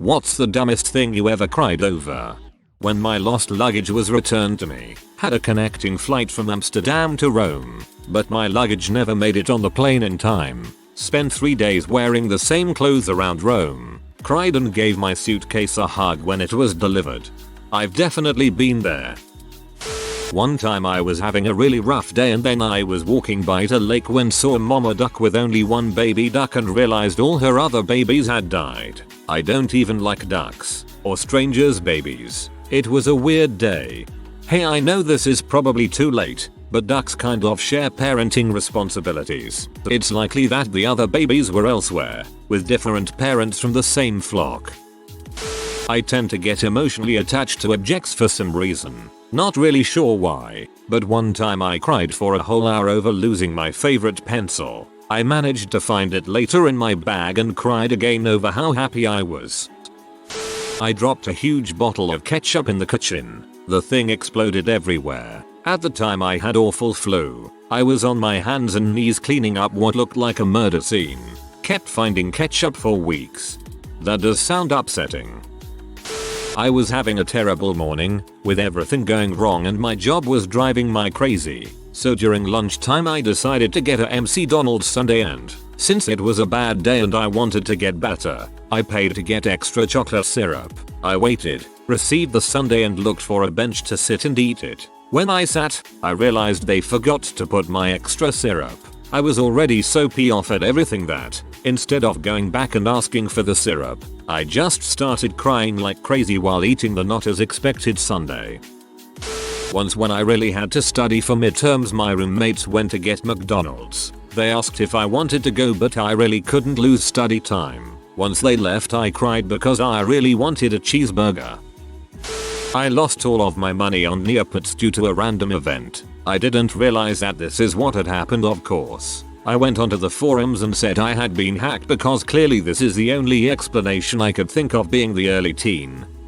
What's the dumbest thing you ever cried over? When my lost luggage was returned to me, had a connecting flight from Amsterdam to Rome, but my luggage never made it on the plane in time. Spent 3 days wearing the same clothes around Rome, cried and gave my suitcase a hug when it was delivered. I've definitely been there. One time I was having a really rough day and then I was walking by a lake when saw a mama duck with only one baby duck and realized all her other babies had died. I don't even like ducks or strangers' babies. It was a weird day. Hey, I know this is probably too late, but ducks kind of share parenting responsibilities. It's likely that the other babies were elsewhere, with different parents from the same flock. I tend to get emotionally attached to objects for some reason. Not really sure why, but one time I cried for a whole hour over losing my favorite pencil. I managed to find it later in my bag and cried again over how happy I was. I dropped a huge bottle of ketchup in the kitchen. The thing exploded everywhere. At the time I had awful flu. I was on my hands and knees cleaning up what looked like a murder scene. Kept finding ketchup for weeks. That does sound upsetting. I was having a terrible morning, with everything going wrong and my job was driving me crazy. So during lunchtime I decided to get a McDonald's sundae and, since it was a bad day and I wanted to get better, I paid to get extra chocolate syrup. I waited, received the sundae and looked for a bench to sit and eat it. When I sat, I realized they forgot to put my extra syrup. I was already so pissed off at everything that, instead of going back and asking for the syrup, I just started crying like crazy while eating the not as expected sundae. Once when I really had to study for midterms, my roommates went to get McDonald's. They asked if I wanted to go but I really couldn't lose study time. Once they left I cried because I really wanted a cheeseburger. I lost all of my money on Neopets due to a random event. I didn't realize that this is what had happened, of course. I went onto the forums and said I had been hacked because clearly this is the only explanation I could think of, being the early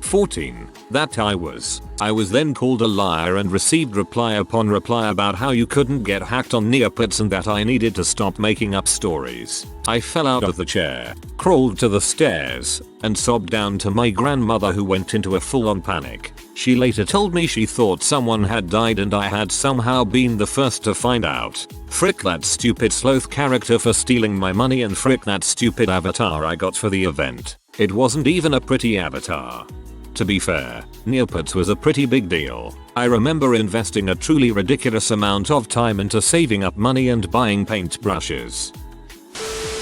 14 that I was. I was then called a liar and received reply upon reply about how you couldn't get hacked on Neopets and that I needed to stop making up stories. I fell out of the chair, crawled to the stairs, and sobbed down to my grandmother, who went into a full-on panic. She later told me she thought someone had died and I had somehow been the first to find out. Frick that stupid sloth character for stealing my money, and frick that stupid avatar I got for the event. It wasn't even a pretty avatar. To be fair, Neopets was a pretty big deal. I remember investing a truly ridiculous amount of time into saving up money and buying paintbrushes.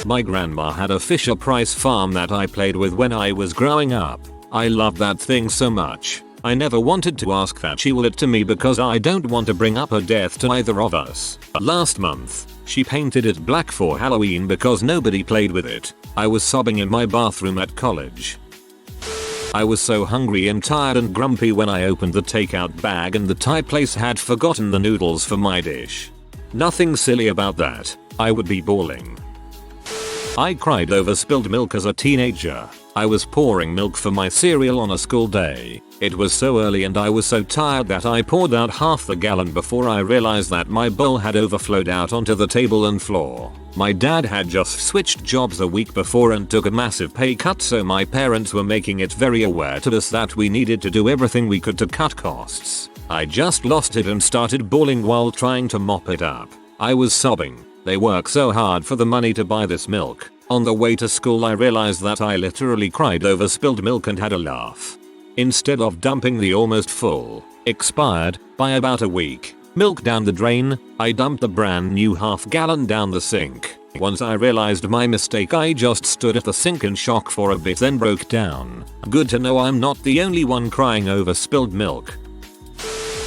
My grandma had a Fisher-Price farm that I played with when I was growing up. I loved that thing so much. I never wanted to ask that she will it to me because I don't want to bring up her death to either of us. Last month, she painted it black for Halloween because nobody played with it. I was sobbing in my bathroom at college. I was so hungry and tired and grumpy when I opened the takeout bag and the Thai place had forgotten the noodles for my dish. Nothing silly about that. I would be bawling. I cried over spilled milk as a teenager. I was pouring milk for my cereal on a school day. It was so early and I was so tired that I poured out half the gallon before I realized that my bowl had overflowed out onto the table and floor. My dad had just switched jobs a week before and took a massive pay cut, so my parents were making it very aware to us that we needed to do everything we could to cut costs. I just lost it and started bawling while trying to mop it up. I was sobbing. They work so hard for the money to buy this milk. On the way to school I realized that I literally cried over spilled milk and had a laugh. Instead of dumping the almost full, expired, by about a week, milk down the drain, I dumped the brand new half gallon down the sink. Once I realized my mistake, I just stood at the sink in shock for a bit, then broke down. Good to know I'm not the only one crying over spilled milk.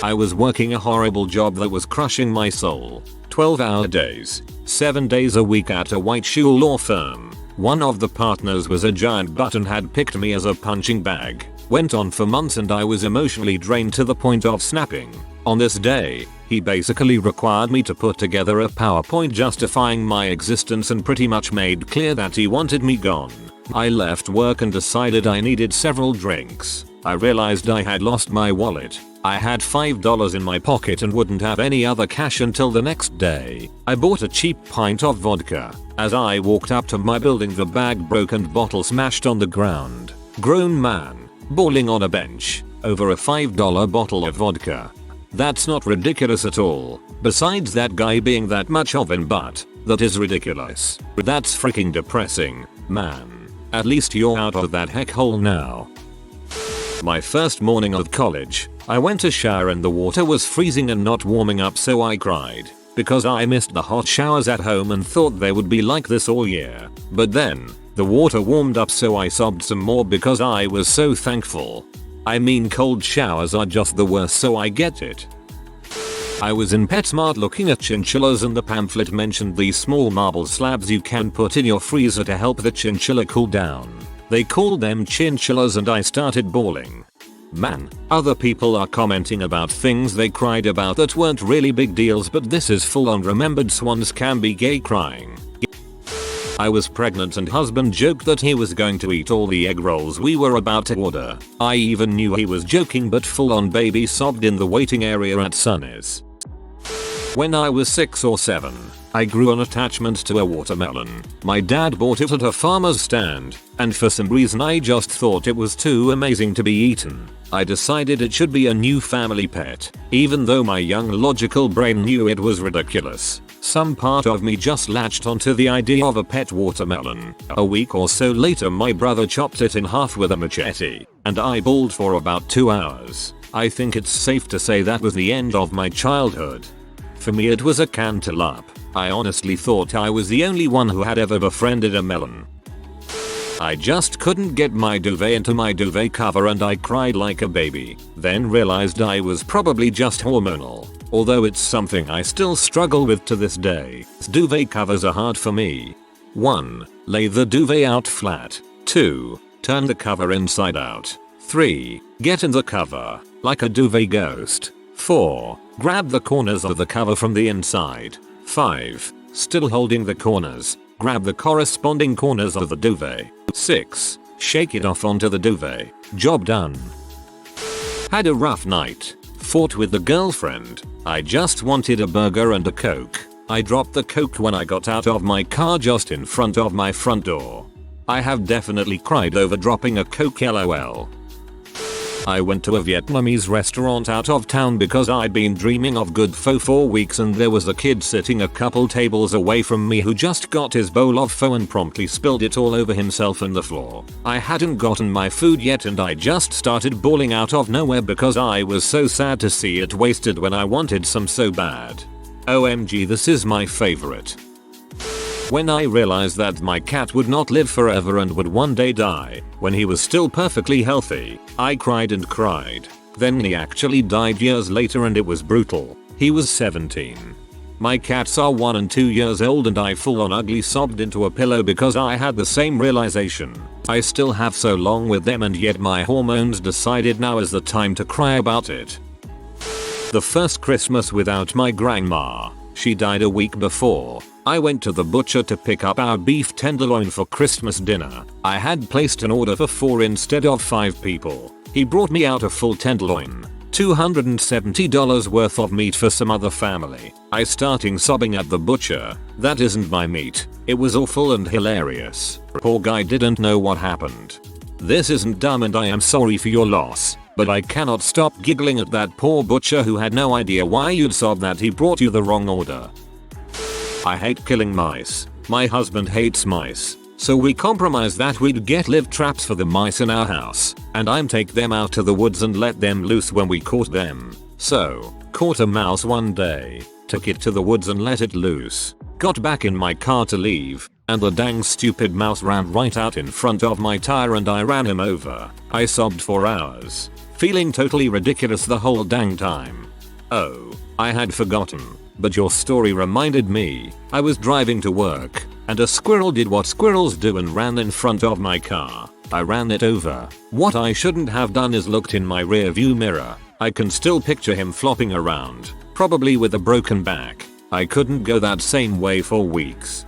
I was working a horrible job that was crushing my soul. 12-hour days, 7 days a week at a white shoe law firm. One of the partners was a giant butt and had picked me as a punching bag. Went on for months and I was emotionally drained to the point of snapping. On this day, he basically required me to put together a PowerPoint justifying my existence and pretty much made clear that he wanted me gone. I left work and decided I needed several drinks. I realized I had lost my wallet. I had $5 in my pocket and wouldn't have any other cash until the next day. I bought a cheap pint of vodka. As I walked up to my building, the bag broke and bottle smashed on the ground. Grown man, bawling on a bench, over a $5 bottle of vodka. That's not ridiculous at all. Besides that guy being that much of an butt, that is ridiculous. That's freaking depressing, man. At least you're out of that heck hole now. My first morning of college, I went to shower and the water was freezing and not warming up, so I cried. Because I missed the hot showers at home and thought they would be like this all year. But then, the water warmed up, so I sobbed some more because I was so thankful. I mean, cold showers are just the worst, so I get it. I was in PetSmart looking at chinchillas and the pamphlet mentioned these small marble slabs you can put in your freezer to help the chinchilla cool down. They called them chinchillas and I started bawling. Man, other people are commenting about things they cried about that weren't really big deals, but this is full on remembered swans can be gay crying. I was pregnant and husband joked that he was going to eat all the egg rolls we were about to order. I even knew he was joking, but full on baby sobbed in the waiting area at Sunny's. When I was 6 or 7, I grew an attachment to a watermelon. My dad bought it at a farmer's stand, and for some reason I just thought it was too amazing to be eaten. I decided it should be a new family pet, even though my young logical brain knew it was ridiculous. Some part of me just latched onto the idea of a pet watermelon. A week or so later my brother chopped it in half with a machete, and I bawled for about 2 hours. I think it's safe to say that was the end of my childhood. For me it was a cantaloupe. I honestly thought I was the only one who had ever befriended a melon. I just couldn't get my duvet into my duvet cover and I cried like a baby, then realized I was probably just hormonal, although it's something I still struggle with to this day. Duvet covers are hard for me. 1. Lay the duvet out flat. 2. Turn the cover inside out. 3. Get in the cover, like a duvet ghost. 4. Grab the corners of the cover from the inside. 5. Still holding the corners, grab the corresponding corners of the duvet. 6. Shake it off onto the duvet. Job done. Had a rough night. Fought with the girlfriend. I just wanted a burger and a Coke. I dropped the Coke when I got out of my car just in front of my front door. I have definitely cried over dropping a Coke, lol. I went to a Vietnamese restaurant out of town because I'd been dreaming of good pho for weeks, and there was a kid sitting a couple tables away from me who just got his bowl of pho and promptly spilled it all over himself and the floor. I hadn't gotten my food yet and I just started bawling out of nowhere because I was so sad to see it wasted when I wanted some so bad. OMG, this is my favorite. When I realized that my cat would not live forever and would one day die, when he was still perfectly healthy, I cried and cried. Then he actually died years later and it was brutal. He was 17. My cats are 1 and 2 years old and I full on ugly sobbed into a pillow because I had the same realization. I still have so long with them and yet my hormones decided now is the time to cry about it. The first Christmas without my grandma. She died a week before. I went to the butcher to pick up our beef tenderloin for Christmas dinner. I had placed an order for 4 instead of 5 people. He brought me out a full tenderloin, $270 worth of meat for some other family. I starting sobbing at the butcher. That isn't my meat. It was awful and hilarious. Poor guy didn't know what happened. This isn't dumb and I am sorry for your loss, but I cannot stop giggling at that poor butcher who had no idea why you'd sob that he brought you the wrong order. I hate killing mice. My husband hates mice. So we compromised that we'd get live traps for the mice in our house, and I'm take them out to the woods and let them loose when we caught them. So, caught a mouse one day, took it to the woods and let it loose, got back in my car to leave, and the dang stupid mouse ran right out in front of my tire and I ran him over. I sobbed for hours, feeling totally ridiculous the whole dang time. Oh, I had forgotten, but your story reminded me. I was driving to work, and a squirrel did what squirrels do and ran in front of my car. I ran it over. What I shouldn't have done is looked in my rear view mirror. I can still picture him flopping around, probably with a broken back. I couldn't go that same way for weeks.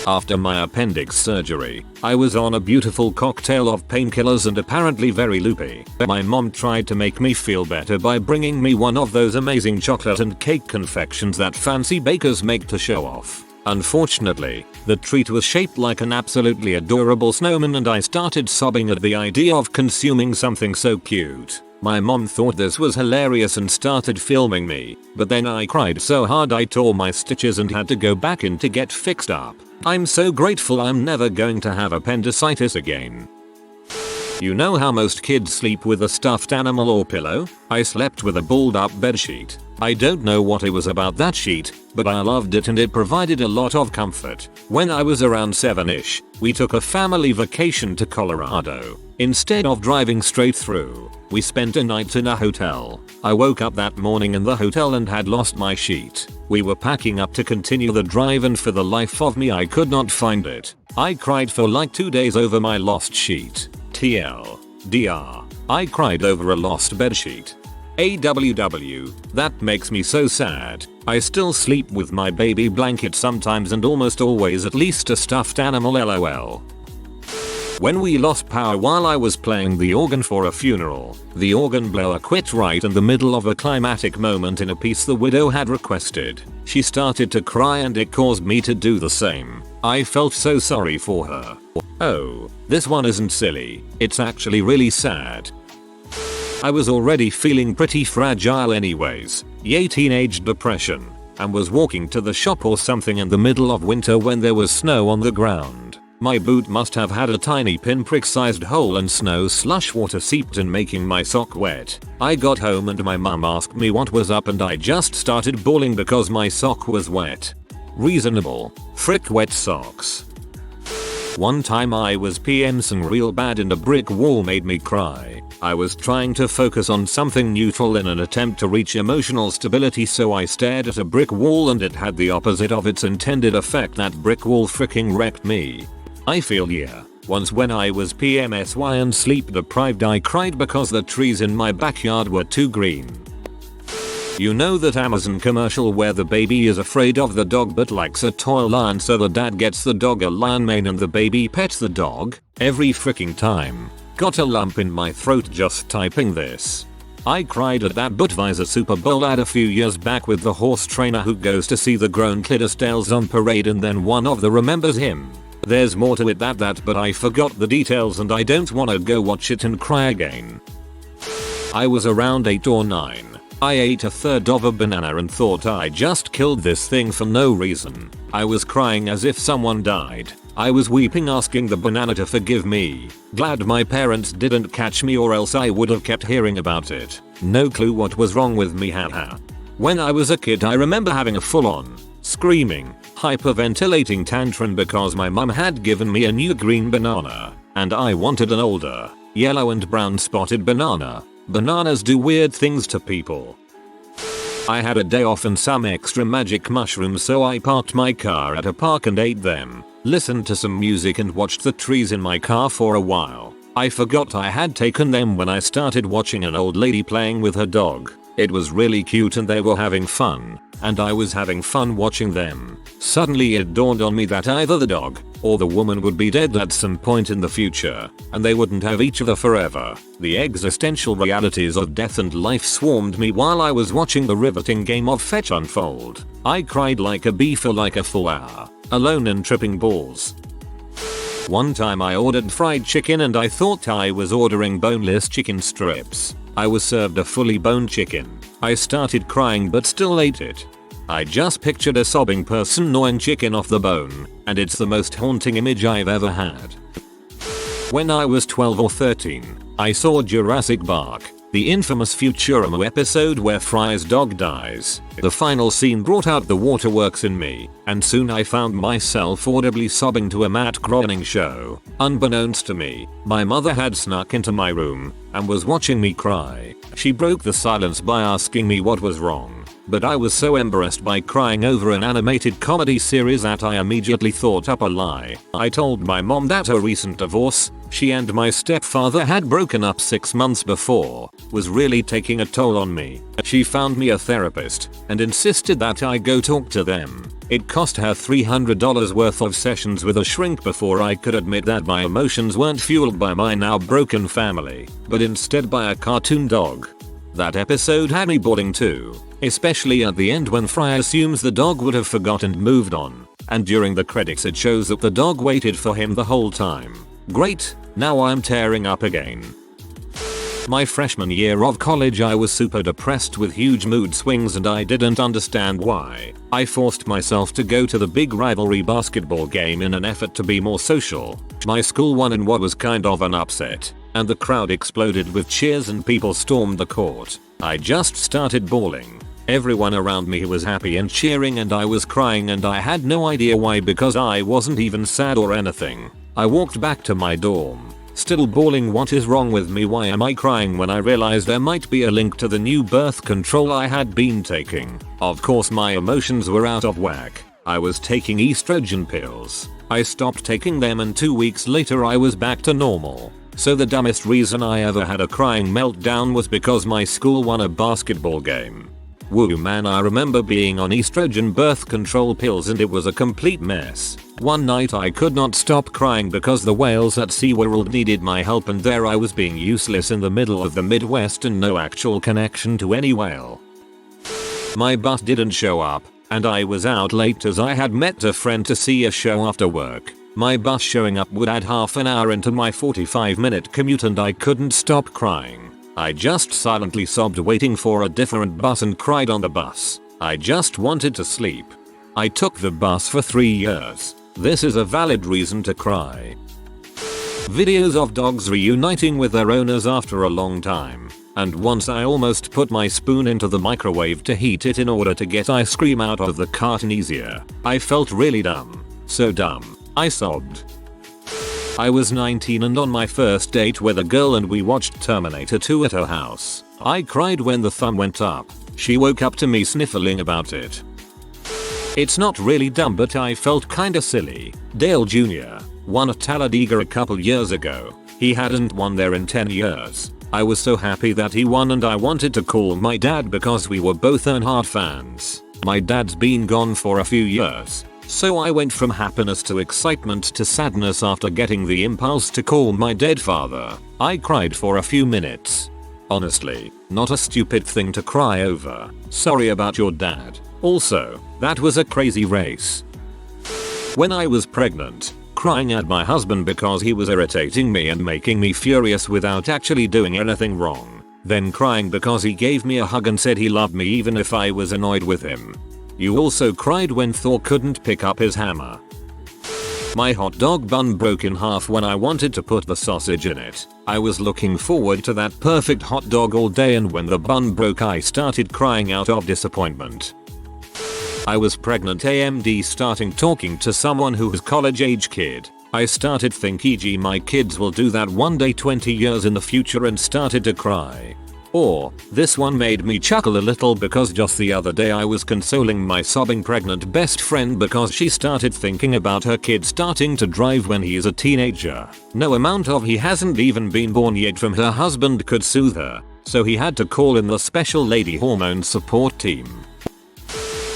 After my appendix surgery, I was on a beautiful cocktail of painkillers and apparently very loopy. My mom tried to make me feel better by bringing me one of those amazing chocolate and cake confections that fancy bakers make to show off. Unfortunately, the treat was shaped like an absolutely adorable snowman and I started sobbing at the idea of consuming something so cute. My mom thought this was hilarious and started filming me, but then I cried so hard I tore my stitches and had to go back in to get fixed up. I'm so grateful I'm never going to have appendicitis again. You know how most kids sleep with a stuffed animal or pillow? I slept with a balled up bedsheet. I don't know what it was about that sheet, but I loved it and it provided a lot of comfort. When I was around 7ish, we took a family vacation to Colorado. Instead of driving straight through, we spent a night in a hotel. I woke up that morning in the hotel and had lost my sheet. We were packing up to continue the drive and for the life of me I could not find it. I cried for like 2 days over my lost sheet. TLDR. I cried over a lost bedsheet. AWW. That makes me so sad. I still sleep with my baby blanket sometimes and almost always at least a stuffed animal LOL. When we lost power while I was playing the organ for a funeral, the organ blower quit right in the middle of a climactic moment in a piece the widow had requested. She started to cry and it caused me to do the same. I felt so sorry for her. Oh, this one isn't silly, it's actually really sad. I was already feeling pretty fragile anyways, yay teenage depression, and was walking to the shop or something in the middle of winter when there was snow on the ground. My boot must have had a tiny pinprick sized hole and snow slush water seeped in making my sock wet. I got home and my mum asked me what was up and I just started bawling because my sock was wet. Reasonable. Frick wet socks. One time I was PMsing real bad and a brick wall made me cry. I was trying to focus on something neutral in an attempt to reach emotional stability, so I stared at a brick wall and it had the opposite of its intended effect. That brick wall freaking wrecked me. I feel yeah. Once when I was PMSY and sleep deprived I cried because the trees in my backyard were too green. You know that Amazon commercial where the baby is afraid of the dog but likes a toy lion, so the dad gets the dog a lion mane and the baby pets the dog? Every freaking time. Got a lump in my throat just typing this. I cried at that Budweiser Super Bowl ad a few years back with the horse trainer who goes to see the grown Clydesdales on parade and then one of them remembers him. There's more to it than that, but I forgot the details and I don't wanna go watch it and cry again. I was around 8 or 9. I ate a third of a banana and thought I just killed this thing for no reason. I was crying as if someone died. I was weeping asking the banana to forgive me. Glad my parents didn't catch me or else I would have kept hearing about it. No clue what was wrong with me, haha. When I was a kid I remember having a full-on, screaming, hyperventilating tantrum because my mum had given me a new green banana, and I wanted an older, yellow and brown spotted banana. Bananas do weird things to people. I had a day off and some extra magic mushrooms, so I parked my car at a park and ate them, listened to some music and watched the trees in my car for a while. I forgot I had taken them when I started watching an old lady playing with her dog. It was really cute and they were having fun, and I was having fun watching them. Suddenly it dawned on me that either the dog or the woman would be dead at some point in the future, and they wouldn't have each other forever. The existential realities of death and life swarmed me while I was watching the riveting game of fetch unfold. I cried like a bee for like a full hour, alone and tripping balls. One time I ordered fried chicken and I thought I was ordering boneless chicken strips. I was served a fully boned chicken. I started crying but still ate it. I just pictured a sobbing person gnawing chicken off the bone, and it's the most haunting image I've ever had. When I was 12 or 13, I saw Jurassic Park, the infamous Futurama episode where Fry's dog dies. The final scene brought out the waterworks in me, and soon I found myself audibly sobbing to a Matt Groening show. Unbeknownst to me, my mother had snuck into my room and was watching me cry. She broke the silence by asking me what was wrong, but I was so embarrassed by crying over an animated comedy series that I immediately thought up a lie. I told my mom that her recent divorce, she and my stepfather had broken up 6 months before, was really taking a toll on me. She found me a therapist and insisted that I go talk to them. It cost her $300 worth of sessions with a shrink before I could admit that my emotions weren't fueled by my now broken family, but instead by a cartoon dog. That episode had me bawling too, especially at the end when Fry assumes the dog would have forgotten and moved on. And during the credits it shows that the dog waited for him the whole time. Great, now I'm tearing up again. My freshman year of college I was super depressed with huge mood swings and I didn't understand why. I forced myself to go to the big rivalry basketball game in an effort to be more social. My school won in what was kind of an upset, and the crowd exploded with cheers and people stormed the court. I just started bawling. Everyone around me was happy and cheering and I was crying and I had no idea why because I wasn't even sad or anything. I walked back to my dorm, still bawling. What is wrong with me? Why am I crying? When I realized there might be a link to the new birth control I had been taking. Of course my emotions were out of whack. I was taking estrogen pills. I stopped taking them and 2 weeks later I was back to normal. So the dumbest reason I ever had a crying meltdown was because my school won a basketball game. Woo man, I remember being on estrogen birth control pills and it was a complete mess. One night I could not stop crying because the whales at SeaWorld needed my help and there I was being useless in the middle of the Midwest and no actual connection to any whale. My bus didn't show up and I was out late as I had met a friend to see a show after work. My bus showing up would add half an hour into my 45-minute commute and I couldn't stop crying. I just silently sobbed waiting for a different bus and cried on the bus. I just wanted to sleep. I took the bus for 3 years. This is a valid reason to cry. Videos of dogs reuniting with their owners after a long time. And once I almost put my spoon into the microwave to heat it in order to get ice cream out of the carton easier. I felt really dumb. So dumb. I sobbed. I was 19 and on my first date with a girl and we watched Terminator 2 at her house. I cried when the thumb went up. She woke up to me sniffling about it. It's not really dumb but I felt kinda silly. Dale Jr. won at Talladega a couple years ago. He hadn't won there in 10 years. I was so happy that he won and I wanted to call my dad because we were both Earnhardt fans. My dad's been gone for a few years. So I went from happiness to excitement to sadness after getting the impulse to call my dead father. I cried for a few minutes. Honestly, not a stupid thing to cry over. Sorry about your dad. Also, that was a crazy race. When I was pregnant, crying at my husband because he was irritating me and making me furious without actually doing anything wrong. Then crying because he gave me a hug and said he loved me even if I was annoyed with him. You also cried when Thor couldn't pick up his hammer. My hot dog bun broke in half when I wanted to put the sausage in it. I was looking forward to that perfect hot dog all day and when the bun broke I started crying out of disappointment. I was pregnant AMD starting talking to someone who was college age kid. I started thinking my kids will do that one day 20 years in the future and started to cry. Or, this one made me chuckle a little because just the other day I was consoling my sobbing pregnant best friend because she started thinking about her kid starting to drive when he is a teenager. No amount of he hasn't even been born yet from her husband could soothe her, so he had to call in the special lady hormone support team.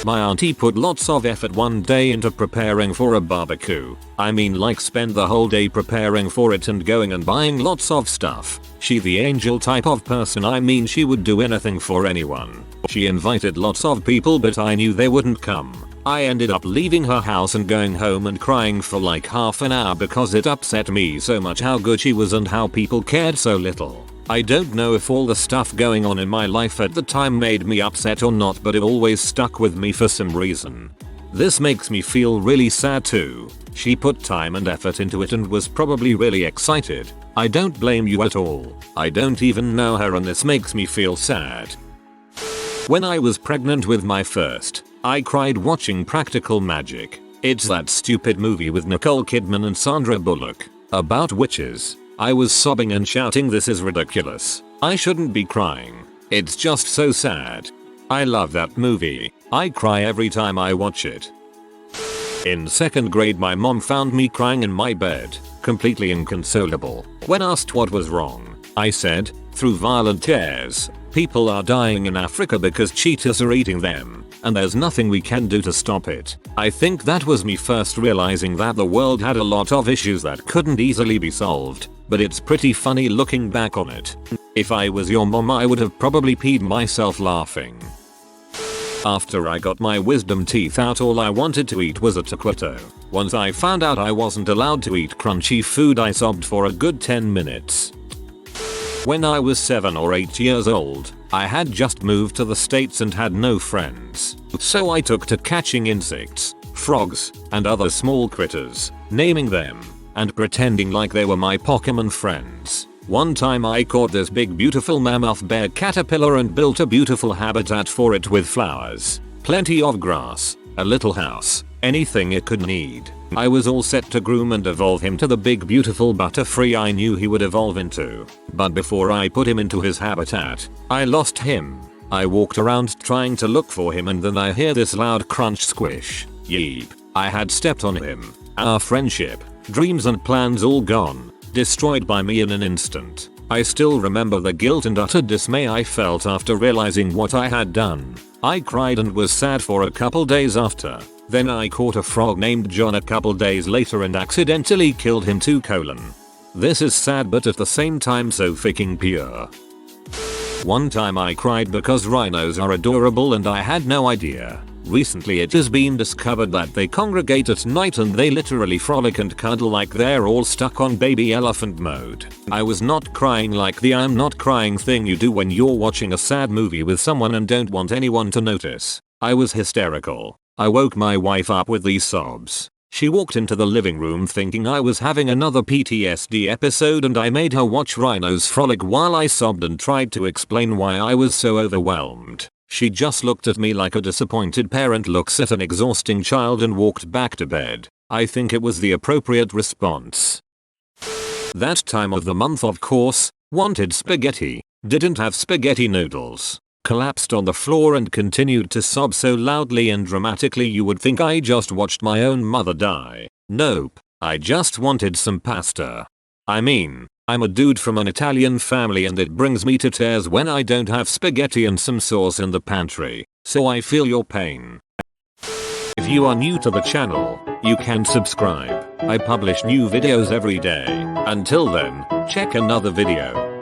My auntie put lots of effort one day into preparing for a barbecue. I mean like spend the whole day preparing for it and going and buying lots of stuff. She the angel type of person, I mean she would do anything for anyone. She invited lots of people but I knew they wouldn't come. I ended up leaving her house and going home and crying for like half an hour because it upset me so much how good she was and how people cared so little. I don't know if all the stuff going on in my life at the time made me upset or not, but it always stuck with me for some reason. This makes me feel really sad too. She put time and effort into it and was probably really excited. I don't blame you at all. I don't even know her and this makes me feel sad. When I was pregnant with my first, I cried watching Practical Magic. It's that stupid movie with Nicole Kidman and Sandra Bullock about witches. I was sobbing and shouting, this is ridiculous. I shouldn't be crying. It's just so sad. I love that movie. I cry every time I watch it. In 2nd grade my mom found me crying in my bed, completely inconsolable. When asked what was wrong, I said, through violent tears, people are dying in Africa because cheetahs are eating them, and there's nothing we can do to stop it. I think that was me first realizing that the world had a lot of issues that couldn't easily be solved. But it's pretty funny looking back on it. If I was your mom I would have probably peed myself laughing. After I got my wisdom teeth out, all I wanted to eat was a taquito. Once I found out I wasn't allowed to eat crunchy food, I sobbed for a good 10 minutes. When I was 7 or 8 years old, I had just moved to the States and had no friends. So I took to catching insects, frogs, and other small critters, naming them, and pretending like they were my Pokemon friends. One time I caught this big beautiful mammoth bear caterpillar and built a beautiful habitat for it with flowers, plenty of grass, a little house, anything it could need. I was all set to groom and evolve him to the big beautiful butterfree I knew he would evolve into. But before I put him into his habitat, I lost him. I walked around trying to look for him and then I hear this loud crunch squish. Yeep. I had stepped on him. Our friendship, dreams and plans all gone. Destroyed by me in an instant. I still remember the guilt and utter dismay I felt after realizing what I had done. I cried and was sad for a couple days after. Then I caught a frog named John a couple days later and accidentally killed him too. This is sad but at the same time so freaking pure. One time I cried because rhinos are adorable and I had no idea. Recently it has been discovered that they congregate at night and they literally frolic and cuddle like they're all stuck on baby elephant mode. I was not crying like the I'm not crying thing you do when you're watching a sad movie with someone and don't want anyone to notice. I was hysterical. I woke my wife up with these sobs. She walked into the living room thinking I was having another PTSD episode and I made her watch rhinos frolic while I sobbed and tried to explain why I was so overwhelmed. She just looked at me like a disappointed parent looks at an exhausting child and walked back to bed. I think it was the appropriate response. That time of the month, of course, wanted spaghetti, didn't have spaghetti noodles, collapsed on the floor and continued to sob so loudly and dramatically you would think I just watched my own mother die. Nope, I just wanted some pasta. I mean, I'm a dude from an Italian family and it brings me to tears when I don't have spaghetti and some sauce in the pantry, so I feel your pain. If you are new to the channel, you can subscribe. I publish new videos every day. Until then, check another video.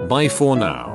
Bye for now.